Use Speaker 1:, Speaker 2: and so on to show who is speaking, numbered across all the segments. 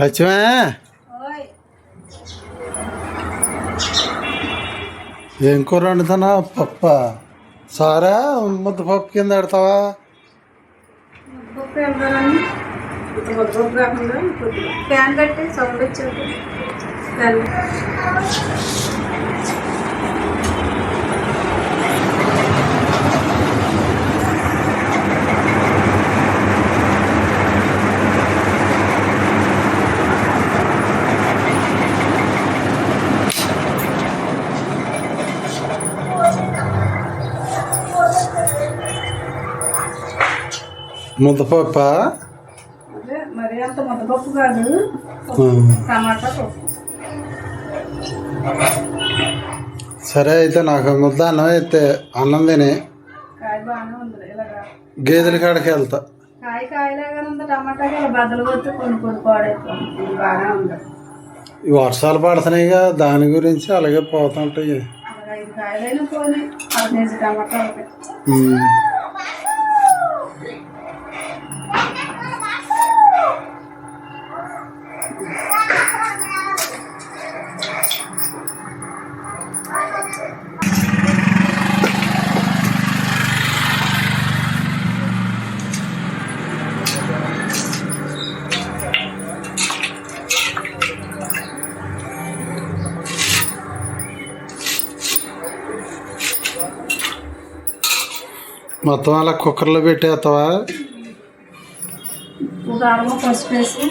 Speaker 1: లక్ష్మే ఏం కూర వండుతున్నా? పప్ప సారా ముద్దపప్పు కింద పెడతావా?
Speaker 2: ఫ్యాన్ కట్టి సౌండ్ వచ్చాక ఫ్యాన్
Speaker 1: ముద్దపప్ప
Speaker 2: అదే మరి అంత ముద్దపప్పు కాదు, టమాటా పప్పు.
Speaker 1: సరే అయితే నాకు ముద్ద అన్నం అయితే అన్నం తిని
Speaker 2: కాయ బాగానే ఉంది. ఇలాగా
Speaker 1: గేదెల కాడికి వెళ్తా.
Speaker 2: కాయలాగానే ఉంది. టమాటా ఇలా బద్దలు కొట్టి కొన్ని పాడైపోయింది. బాగానే ఉంది.
Speaker 1: ఈ వర్షాలు పడుతున్నాయిగా, దాని గురించి అలాగే పోతుంటాయి.
Speaker 2: అలాగా 5 కాయలైనా పోనీ, 1 కేజీ టమాటా ఉంటాయి.
Speaker 1: మొత్తం అలా కుక్కర్లో పెట్టేస్తావా?
Speaker 2: ఒక అరమ పసుపు వేసి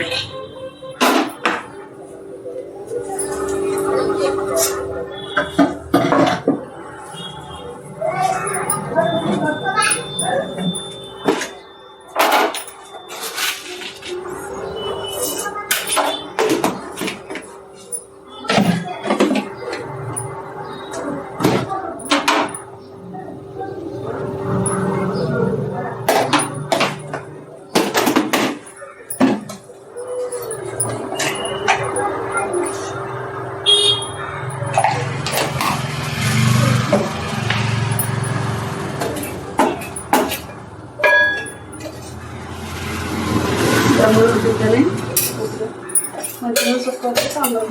Speaker 2: ఉడుకుతుంది. మంచిగా సుక్క వచ్చి సాంబార్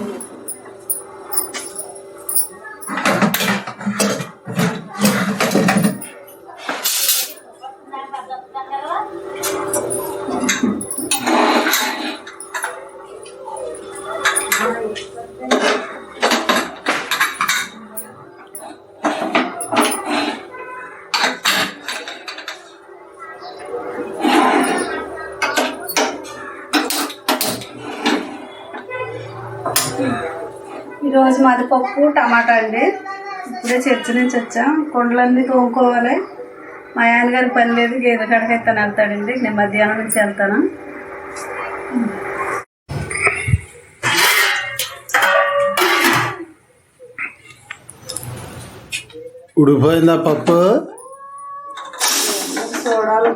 Speaker 2: ఈరోజు మాది పప్పు టమాటా అండి. ఇప్పుడే చర్చ నుంచి వచ్చాం. కొండలన్నీ తోముకోవాలి. మా ఆయన గారికి పని లేదు, గేదె కాడికి అయితే వెళ్తాడండి. నేను మధ్యాహ్నం నుంచి వెళ్తాను.
Speaker 1: ఉడిపోయిందా పప్పు?
Speaker 2: చూడాలి.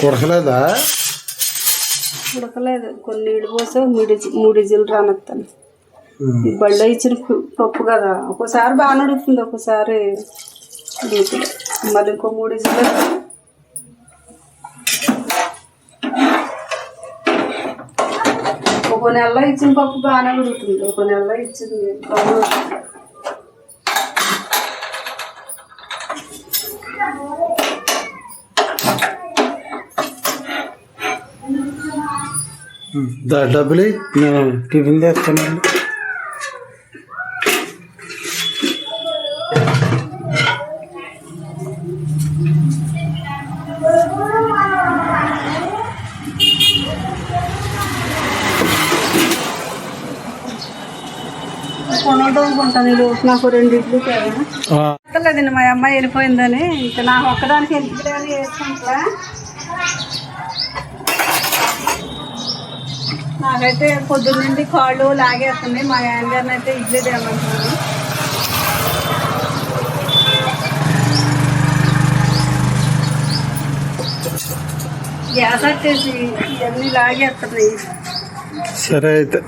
Speaker 1: ఉడకలేదా?
Speaker 2: ఉడకలేదు. కొన్ని నీళ్ళు పోసా 3 విజిల్ రానెత్తాను. ఈ బళ్ళ ఇచ్చిన పప్పు కదా, ఒక్కోసారి బాగానే ఉడుకుతుంది, ఒక్కోసారి ఉడుకుతుంది. మళ్ళీ ఇంకో 3 విజిల్. ఒక నెలలో ఇచ్చిన పప్పు బాగానే ఉడుకుతుంది, ఒక నెలలో ఇచ్చింది
Speaker 1: డబ్బులు నేను టిఫిన్ చేస్తానండి.
Speaker 2: కొనడుకుంటాను. నాకు 2 ఇడ్లీ కదండి. మా అమ్మాయి వెళ్ళిపోయిందని ఇంకా నాకు ఒక్కదానికి ఎందుకు వేసుకుంటా. నాకైతే పొద్దున్న నుండి కాళ్ళు లాగేస్తుంది. మా ఆయన గారిని అయితే ఇడ్లీ తేమంటున్నాను. గ్యాస్ వచ్చేసి ఇవన్నీ లాగేస్తున్నాయి.
Speaker 1: సరే అయితే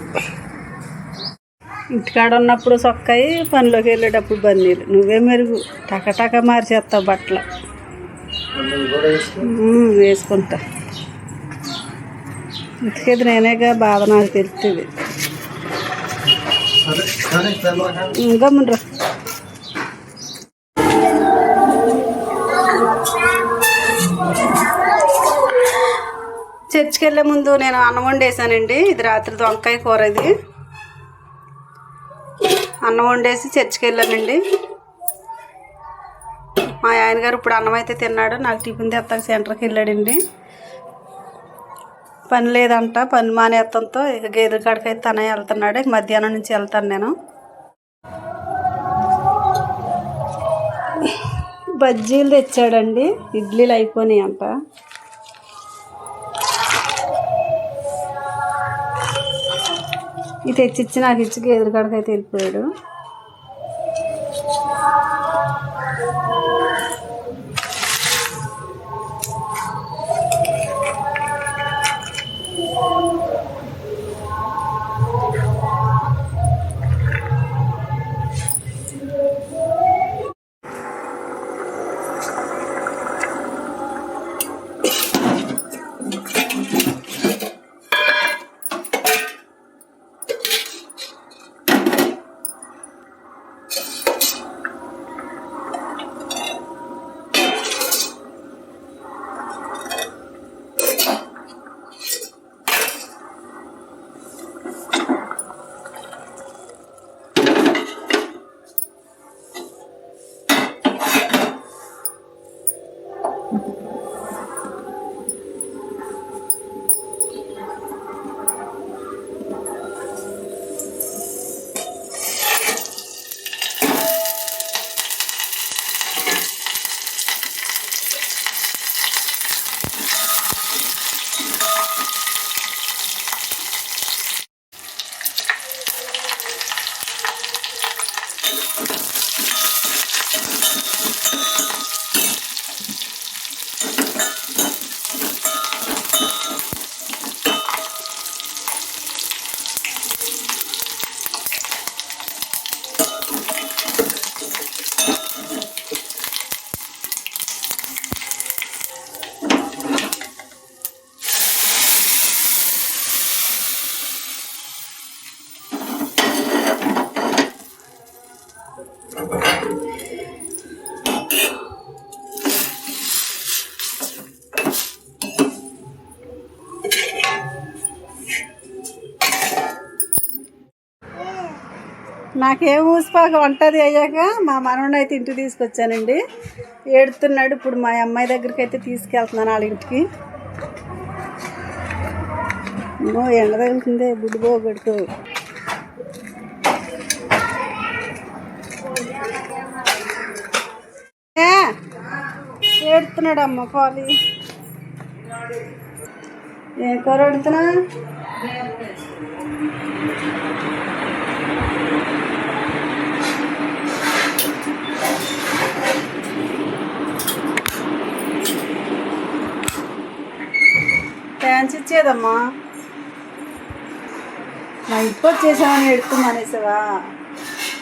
Speaker 2: ఇంటికాడ ఉన్నప్పుడు సొక్కాయి, పనిలోకి వెళ్ళేటప్పుడు బన్నీలు. నువ్వే మెరుగు, టకటక మార్చేస్తావు బట్టలు. వేసుకుంటా. ఇంటికేది నేనేగా బాధ నాకు తెలుస్తుంది. గమ్మునరా. చర్చికి వెళ్ళే ముందు నేను అన్నం వండేసానండి. ఇది రాత్రి వంకాయ కూర. ఇది అన్నం వండేసి చర్చికి వెళ్ళానండి. మా ఆయన గారు ఇప్పుడు అన్నం అయితే తిన్నాడు. నాకు టిఫిన్ తెస్తాక సెంటర్కి వెళ్ళాడండి. పని లేదంట, పని మానేత్తంతో ఇక గేదెల కాడికైతే తనే వెళ్తున్నాడు. మధ్యాహ్నం నుంచి వెళ్తాను నేను. బజ్జీలు తెచ్చాడండి. ఇడ్లీలు అయిపోయినాయి అంట. ఇది తెచ్చిచ్చి నాకు ఇచ్చి గేదెల కాడికైతే వెళ్ళిపోయాడు. నాకేం ఊసిపోక వంటది అయ్యాక మా మనవడిని అయితే ఇంటికి తీసుకొచ్చానండి. ఏడుతున్నాడు. ఇప్పుడు మా అమ్మాయి దగ్గరికి అయితే తీసుకెళ్తున్నాను వాళ్ళ ఇంటికి. ఎండ తగులుతుంది. బుడ్డిబో గడుకో. ఏడుతున్నాడు అమ్మ పాలి. ఏం కూర వండుతున్నా? ఛాన్స్ ఇచ్చేదమ్మా. మా ఇంటికి వచ్చేసామని ఎడుతుంది అనేసావా?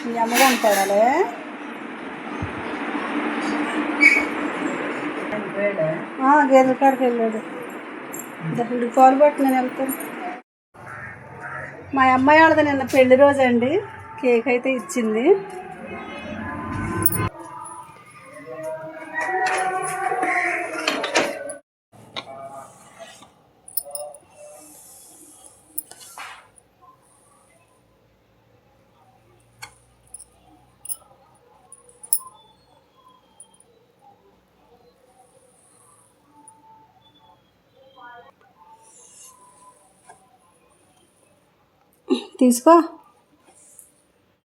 Speaker 2: మీ అమ్మగా అంటాడాలే. గేదెల కాడికి వెళ్ళాడు. ఇప్పుడు పాలు పట్టి నేను వెళ్తాను. మా అమ్మాయి వాళ్ళది నిన్న పెళ్లి రోజు అండి. కేక్ అయితే ఇచ్చింది. తీసుకో.